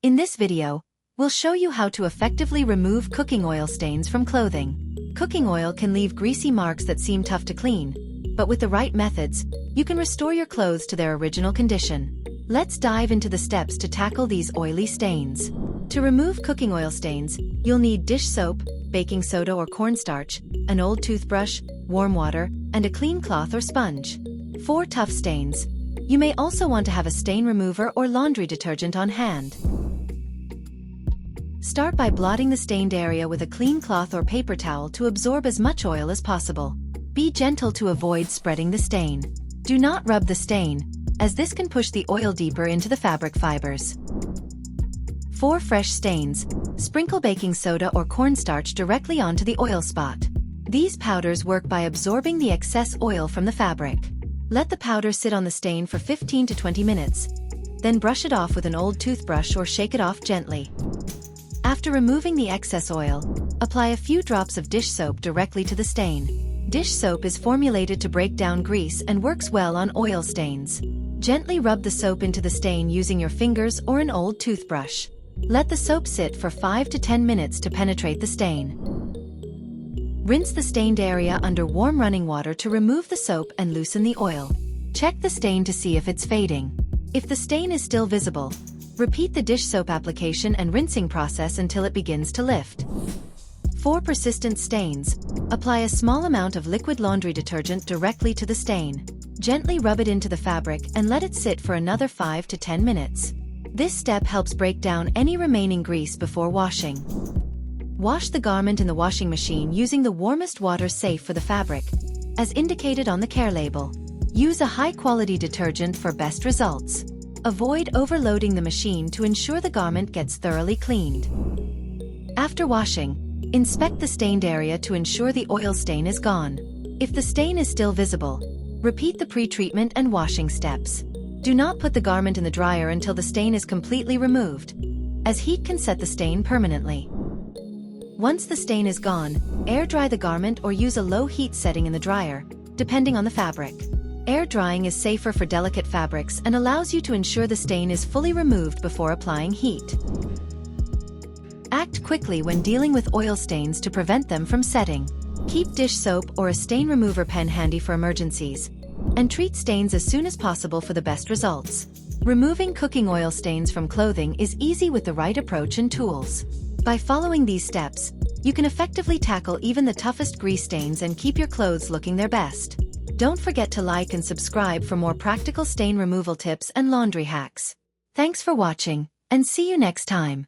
In this video, we'll show you how to effectively remove cooking oil stains from clothing. Cooking oil can leave greasy marks that seem tough to clean, but with the right methods, you can restore your clothes to their original condition. Let's dive into the steps to tackle these oily stains. To remove cooking oil stains, you'll need dish soap, baking soda or cornstarch, an old toothbrush, warm water, and a clean cloth or sponge. For tough stains, you may also want to have a stain remover or laundry detergent on hand. Start by blotting the stained area with a clean cloth or paper towel to absorb as much oil as possible. Be gentle to avoid spreading the stain. Do not rub the stain, as this can push the oil deeper into the fabric fibers. For fresh stains, sprinkle baking soda or cornstarch directly onto the oil spot. These powders work by absorbing the excess oil from the fabric. Let the powder sit on the stain for 15 to 20 minutes. Then brush it off with an old toothbrush or shake it off gently. After removing the excess oil, apply a few drops of dish soap directly to the stain. Dish soap is formulated to break down grease and works well on oil stains. Gently rub the soap into the stain using your fingers or an old toothbrush. Let the soap sit for 5 to 10 minutes to penetrate the stain. Rinse the stained area under warm running water to remove the soap and loosen the oil. Check the stain to see if it's fading. If the stain is still visible, repeat the dish soap application and rinsing process until it begins to lift. For persistent stains, apply a small amount of liquid laundry detergent directly to the stain. Gently rub it into the fabric and let it sit for another 5 to 10 minutes. This step helps break down any remaining grease before washing. Wash the garment in the washing machine using the warmest water safe for the fabric, as indicated on the care label. Use a high-quality detergent for best results. Avoid overloading the machine to ensure the garment gets thoroughly cleaned. After washing, inspect the stained area to ensure the oil stain is gone. If the stain is still visible, repeat the pre-treatment and washing steps. Do not put the garment in the dryer until the stain is completely removed, as heat can set the stain permanently. Once the stain is gone, air dry the garment or use a low heat setting in the dryer, depending on the fabric. Air drying is safer for delicate fabrics and allows you to ensure the stain is fully removed before applying heat. Act quickly when dealing with oil stains to prevent them from setting. Keep dish soap or a stain remover pen handy for emergencies, and treat stains as soon as possible for the best results. Removing cooking oil stains from clothing is easy with the right approach and tools. By following these steps, you can effectively tackle even the toughest grease stains and keep your clothes looking their best. Don't forget to like and subscribe for more practical stain removal tips and laundry hacks. Thanks for watching, and see you next time.